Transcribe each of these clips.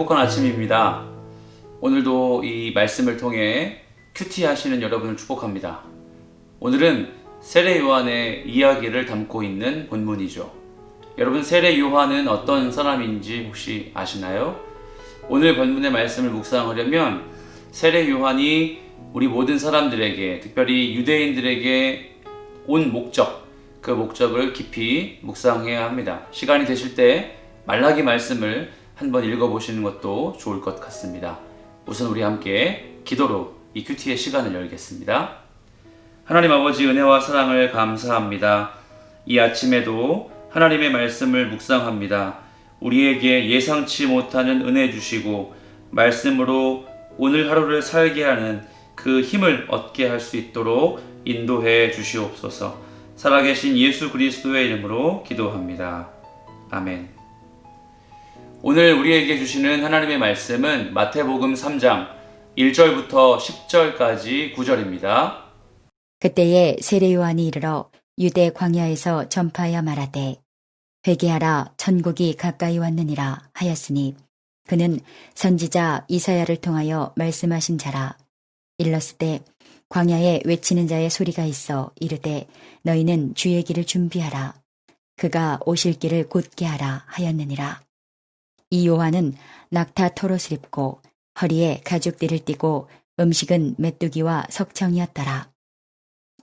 행복한 아침입니다. 오늘도 이 말씀을 통해 큐티 하시는 여러분을 축복합니다. 오늘은 세례 요한의 이야기를 담고 있는 본문이죠. 여러분, 세례 요한은 어떤 사람인지 혹시 아시나요? 오늘 본문의 말씀을 묵상하려면 세례 요한이 우리 모든 사람들에게, 특별히 유대인들에게 온 목적, 그 목적을 깊이 묵상해야 합니다. 시간이 되실 때 말라기 말씀을 한번 읽어보시는 것도 좋을 것 같습니다. 우선 우리 함께 기도로 이 큐티의 시간을 열겠습니다. 하나님 아버지, 은혜와 사랑을 감사합니다. 이 아침에도 하나님의 말씀을 묵상합니다. 우리에게 예상치 못하는 은혜 주시고 말씀으로 오늘 하루를 살게 하는 그 힘을 얻게 할 수 있도록 인도해 주시옵소서. 살아계신 예수 그리스도의 이름으로 기도합니다. 아멘. 오늘 우리에게 주시는 하나님의 말씀은 마태복음 3장 1절부터 10절까지 구절입니다. 그때에 세례 요한이 이르러 유대 광야에서 전파하여 말하되 회개하라, 천국이 가까이 왔느니라 하였으니 그는 선지자 이사야를 통하여 말씀하신 자라. 일렀을 때 광야에 외치는 자의 소리가 있어 이르되 너희는 주의 길을 준비하라, 그가 오실 길을 곧게 하라 하였느니라. 이 요한은 낙타 털옷을 입고 허리에 가죽띠를 띠고 음식은 메뚜기와 석청이었더라.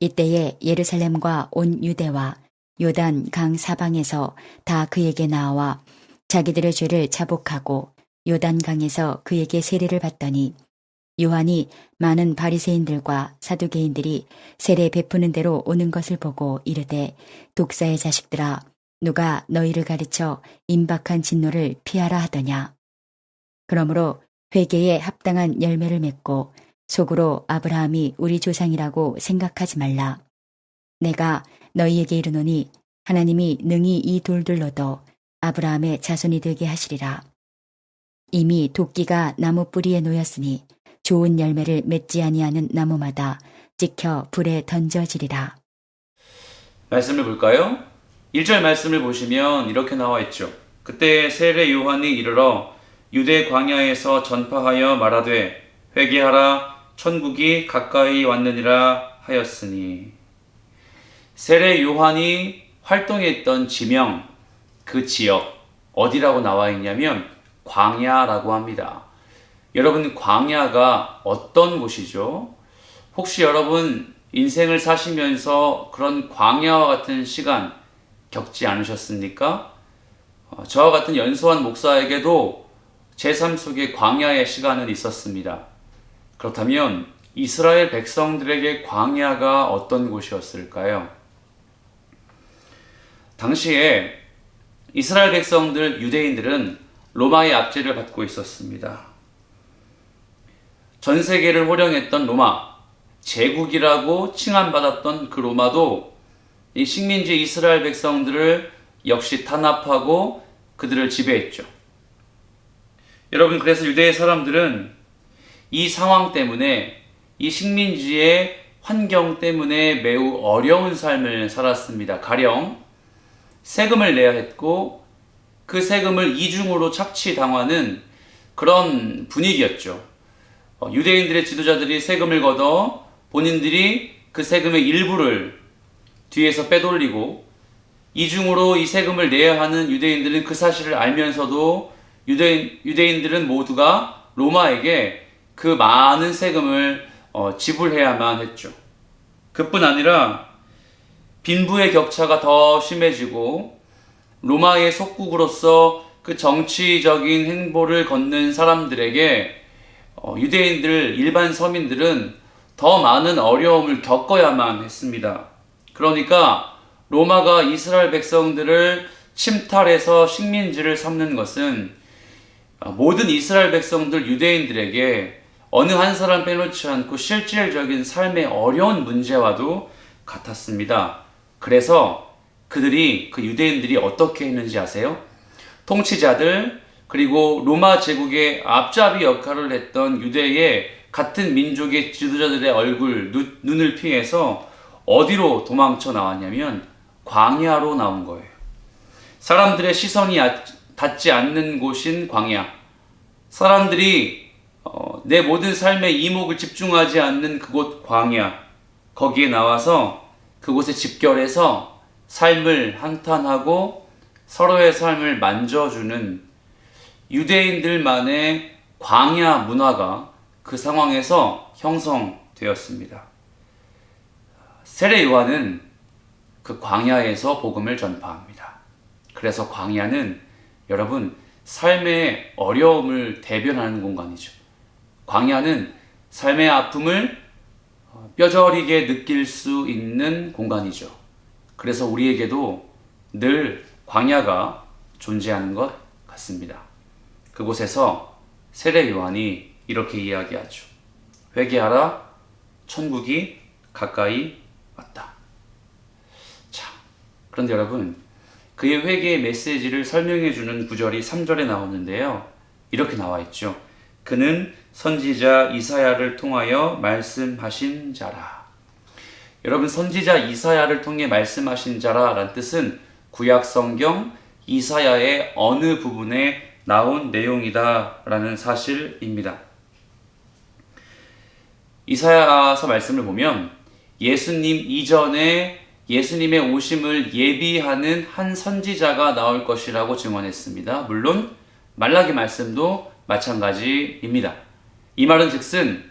이때에 예루살렘과 온 유대와 요단 강 사방에서 다 그에게 나와 자기들의 죄를 자복하고 요단 강에서 그에게 세례를 받더니 요한이 많은 바리새인들과 사두개인들이 세례 베푸는 대로 오는 것을 보고 이르되 독사의 자식들아, 누가 너희를 가르쳐 임박한 진노를 피하라 하더냐. 그러므로 회개에 합당한 열매를 맺고 속으로 아브라함이 우리 조상이라고 생각하지 말라. 내가 너희에게 이르노니 하나님이 능히 이 돌들로도 아브라함의 자손이 되게 하시리라. 이미 도끼가 나무 뿌리에 놓였으니 좋은 열매를 맺지 아니하는 나무마다 찍혀 불에 던져지리라. 말씀을 볼까요? 1절 말씀을 보시면 이렇게 나와 있죠. 그때 세례 요한이 이르러 유대 광야에서 전파하여 말하되 회개하라, 천국이 가까이 왔느니라 하였으니, 세례 요한이 활동했던 지명, 그 지역 어디라고 나와 있냐면 광야라고 합니다. 여러분, 광야가 어떤 곳이죠? 혹시 여러분 인생을 사시면서 그런 광야와 같은 시간 겪지 않으셨습니까? 저와 같은 연소한 목사에게도 제 삶 속에 광야의 시간은 있었습니다. 그렇다면 이스라엘 백성들에게 광야가 어떤 곳이었을까요? 당시에 이스라엘 백성들, 유대인들은 로마의 압제를 받고 있었습니다. 전 세계를 호령했던 로마, 제국이라고 칭함받았던 그 로마도 이 식민지 이스라엘 백성들을 역시 탄압하고 그들을 지배했죠. 여러분, 그래서 유대의 사람들은 이 상황 때문에, 이 식민지의 환경 때문에 매우 어려운 삶을 살았습니다. 가령 세금을 내야 했고 그 세금을 이중으로 착취당하는 그런 분위기였죠. 유대인들의 지도자들이 세금을 걷어 본인들이 그 세금의 일부를 뒤에서 빼돌리고 이중으로 이 세금을 내야 하는 유대인들은 그 사실을 알면서도 유대인들은 모두가 로마에게 그 많은 세금을 지불해야만 했죠. 그뿐 아니라 빈부의 격차가 더 심해지고 로마의 속국으로서 그 정치적인 행보를 걷는 사람들에게 유대인들, 일반 서민들은 더 많은 어려움을 겪어야만 했습니다. 그러니까 로마가 이스라엘 백성들을 침탈해서 식민지를 삼는 것은 모든 이스라엘 백성들, 유대인들에게 어느 한 사람 빼놓지 않고 실질적인 삶의 어려운 문제와도 같았습니다. 그래서 그들이, 그 유대인들이 어떻게 했는지 아세요? 통치자들, 그리고 로마 제국의 앞잡이 역할을 했던 유대의 같은 민족의 지도자들의 얼굴, 눈을 피해서 어디로 도망쳐 나왔냐면 광야로 나온 거예요. 사람들의 시선이 닿지 않는 곳인 광야. 사람들이 내 모든 삶의 이목을 집중하지 않는 그곳 광야, 거기에 나와서 그곳에 집결해서 삶을 한탄하고 서로의 삶을 만져주는 유대인들만의 광야 문화가 그 상황에서 형성되었습니다. 세례 요한은 그 광야에서 복음을 전파합니다. 그래서 광야는 여러분 삶의 어려움을 대변하는 공간이죠. 광야는 삶의 아픔을 뼈저리게 느낄 수 있는 공간이죠. 그래서 우리에게도 늘 광야가 존재하는 것 같습니다. 그곳에서 세례 요한이 이렇게 이야기하죠. 회개하라, 천국이 가까이 왔다. 자, 그런데 여러분, 그의 회개의 메시지를 설명해 주는 구절이 3절에 나오는데요. 이렇게 나와 있죠. 그는 선지자 이사야를 통하여 말씀하신 자라. 여러분, 선지자 이사야를 통해 말씀하신 자라라는 뜻은 구약 성경 이사야의 어느 부분에 나온 내용이다라는 사실입니다. 이사야서 말씀을 보면 예수님 이전에 예수님의 오심을 예비하는 한 선지자가 나올 것이라고 증언했습니다. 물론 말라기 말씀도 마찬가지입니다. 이 말은 즉슨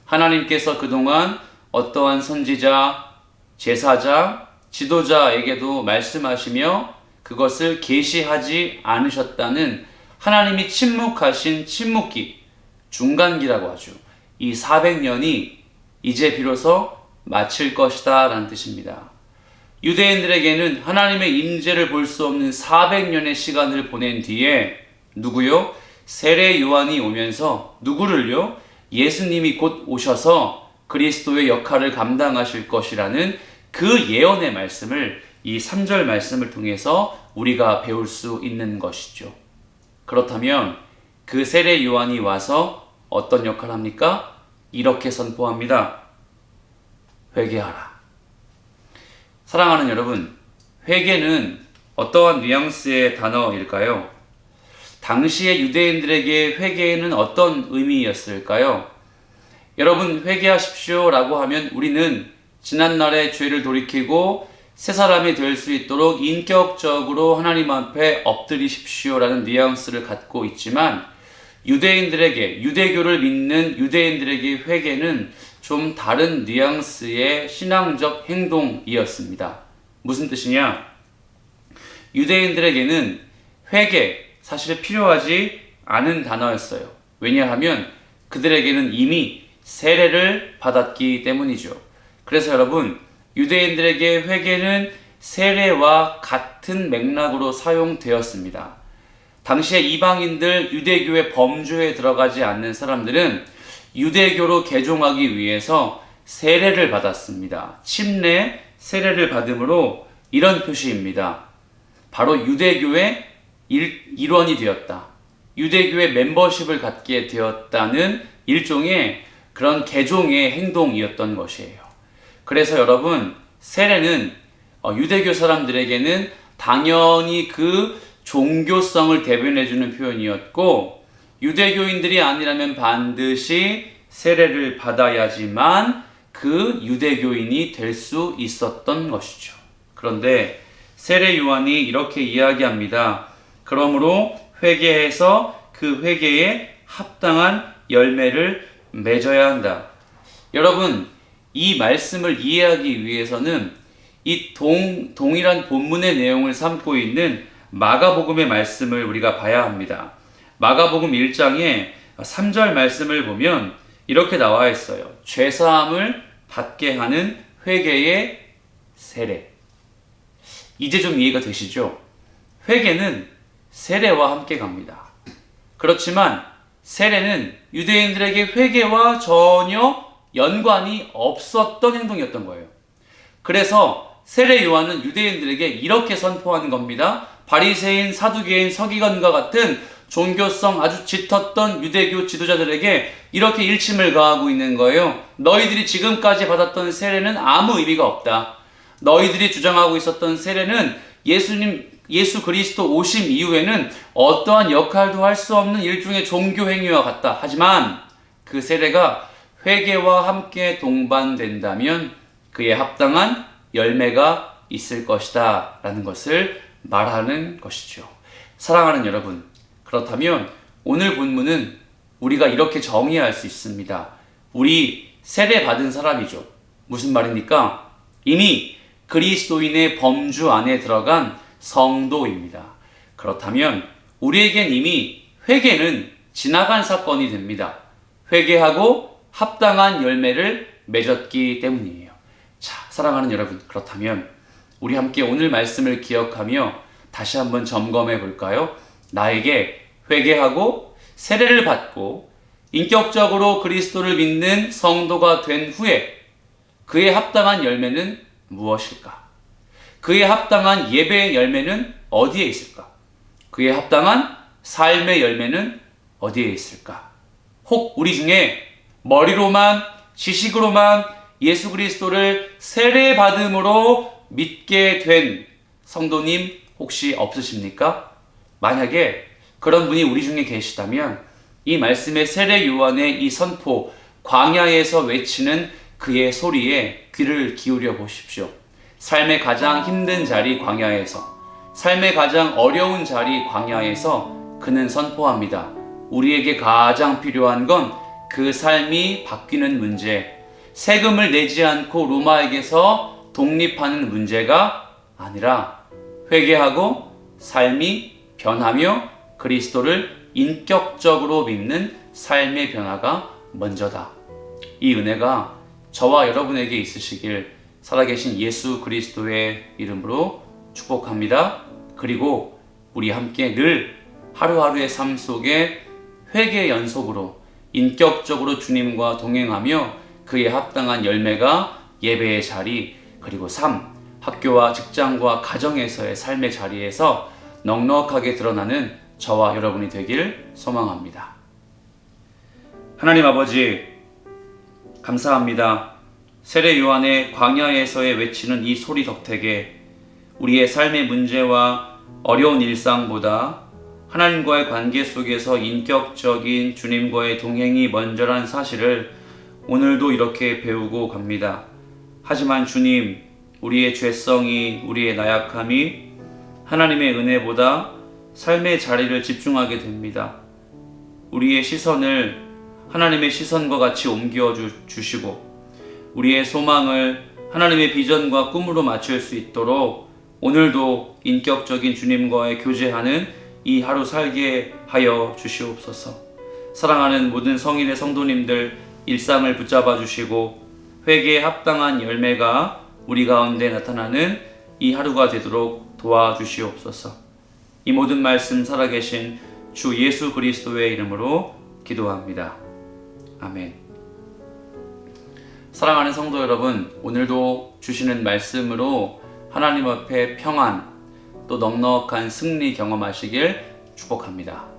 하나님께서 그동안 어떠한 선지자, 제사자, 지도자에게도 말씀하시며 그것을 계시하지 않으셨다는 하나님이 침묵하신 침묵기, 중간기라고 하죠. 이 400년이 이제 비로소 마칠 것이다 라는 뜻입니다. 유대인들에게는 하나님의 임재를 볼 수 없는 400년의 시간을 보낸 뒤에 누구요? 세례 요한이 오면서 누구를요? 예수님이 곧 오셔서 그리스도의 역할을 감당하실 것이라는 그 예언의 말씀을 이 3절 말씀을 통해서 우리가 배울 수 있는 것이죠. 그렇다면 그 세례 요한이 와서 어떤 역할을 합니까? 이렇게 선포합니다. 회개하라. 사랑하는 여러분, 회개는 어떠한 뉘앙스의 단어일까요? 당시의 유대인들에게 회개는 어떤 의미였을까요? 여러분, 회개하십시오 라고 하면 우리는 지난날의 죄를 돌이키고 새 사람이 될 수 있도록 인격적으로 하나님 앞에 엎드리십시오 라는 뉘앙스를 갖고 있지만 유대인들에게, 유대교를 믿는 유대인들에게 회개는 좀 다른 뉘앙스의 신앙적 행동이었습니다. 무슨 뜻이냐? 유대인들에게는 회개, 사실 필요하지 않은 단어였어요. 왜냐하면 그들에게는 이미 세례를 받았기 때문이죠. 그래서 여러분, 유대인들에게 회개는 세례와 같은 맥락으로 사용되었습니다. 당시에 이방인들, 유대교의 범주에 들어가지 않는 사람들은 유대교로 개종하기 위해서 세례를 받았습니다. 침례, 세례를 받음으로 이런 표시입니다. 바로 유대교의 일원이 되었다. 유대교의 멤버십을 갖게 되었다는 일종의 그런 개종의 행동이었던 것이에요. 그래서 여러분, 세례는 유대교 사람들에게는 당연히 그 종교성을 대변해주는 표현이었고, 유대교인들이 아니라면 반드시 세례를 받아야지만 그 유대교인이 될 수 있었던 것이죠. 그런데 세례 요한이 이렇게 이야기합니다. 그러므로 회개해서 그 회개에 합당한 열매를 맺어야 한다. 여러분, 이 말씀을 이해하기 위해서는 이 동일한 본문의 내용을 삼고 있는 마가복음의 말씀을 우리가 봐야 합니다. 마가복음 1장에 3절 말씀을 보면 이렇게 나와 있어요. 죄사함을 받게 하는 회개의 세례. 이제 좀 이해가 되시죠? 회개는 세례와 함께 갑니다. 그렇지만 세례는 유대인들에게 회개와 전혀 연관이 없었던 행동이었던 거예요. 그래서 세례 요한은 유대인들에게 이렇게 선포하는 겁니다. 바리새인, 사두개인, 서기관과 같은 종교성 아주 짙었던 유대교 지도자들에게 이렇게 일침을 가하고 있는 거예요. 너희들이 지금까지 받았던 세례는 아무 의미가 없다. 너희들이 주장하고 있었던 세례는 예수님 예수 그리스도 오심 이후에는 어떠한 역할도 할 수 없는 일종의 종교 행위와 같다. 하지만 그 세례가 회개와 함께 동반된다면 그에 합당한 열매가 있을 것이다 라는 것을 말하는 것이죠. 사랑하는 여러분, 그렇다면 오늘 본문은 우리가 이렇게 정의할 수 있습니다. 우리 세례 받은 사람이죠. 무슨 말입니까? 이미 그리스도인의 범주 안에 들어간 성도입니다. 그렇다면 우리에겐 이미 회개는 지나간 사건이 됩니다. 회개하고 합당한 열매를 맺었기 때문이에요. 자, 사랑하는 여러분, 그렇다면 우리 함께 오늘 말씀을 기억하며 다시 한번 점검해 볼까요? 나에게 회개하고 세례를 받고 인격적으로 그리스도를 믿는 성도가 된 후에 그에 합당한 열매는 무엇일까? 그에 합당한 예배의 열매는 어디에 있을까? 그에 합당한 삶의 열매는 어디에 있을까? 혹 우리 중에 머리로만 지식으로만 예수 그리스도를 세례받음으로 믿게 된 성도님 혹시 없으십니까? 만약에 그런 분이 우리 중에 계시다면 이 말씀의 세례 요한의 이 선포, 광야에서 외치는 그의 소리에 귀를 기울여 보십시오. 삶의 가장 힘든 자리 광야에서, 삶의 가장 어려운 자리 광야에서 그는 선포합니다. 우리에게 가장 필요한 건 그 삶이 바뀌는 문제, 세금을 내지 않고 로마에게서 독립하는 문제가 아니라 회개하고 삶이 변하며 그리스도를 인격적으로 믿는 삶의 변화가 먼저다. 이 은혜가 저와 여러분에게 있으시길 살아계신 예수 그리스도의 이름으로 축복합니다. 그리고 우리 함께 늘 하루하루의 삶 속에 회개 연속으로 인격적으로 주님과 동행하며 그에 합당한 열매가 예배의 자리, 그리고 삶, 학교와 직장과 가정에서의 삶의 자리에서 넉넉하게 드러나는 저와 여러분이 되길 소망합니다. 하나님 아버지, 감사합니다. 세례 요한의 광야에서의 외치는 이 소리 덕택에 우리의 삶의 문제와 어려운 일상보다 하나님과의 관계 속에서 인격적인 주님과의 동행이 먼저란 사실을 오늘도 이렇게 배우고 갑니다. 하지만 주님, 우리의 죄성이, 우리의 나약함이 하나님의 은혜보다 삶의 자리를 집중하게 됩니다. 우리의 시선을 하나님의 시선과 같이 옮겨 주시고 우리의 소망을 하나님의 비전과 꿈으로 맞출 수 있도록 오늘도 인격적인 주님과의 교제하는 이 하루 살게 하여 주시옵소서. 사랑하는 모든 성인의 성도님들 일상을 붙잡아 주시고 회개에 합당한 열매가 우리 가운데 나타나는 이 하루가 되도록 도와주시옵소서. 이 모든 말씀 살아계신 주 예수 그리스도의 이름으로 기도합니다. 아멘. 사랑하는 성도 여러분, 오늘도 주시는 말씀으로 하나님 앞에 평안, 또 넉넉한 승리 경험하시길 축복합니다.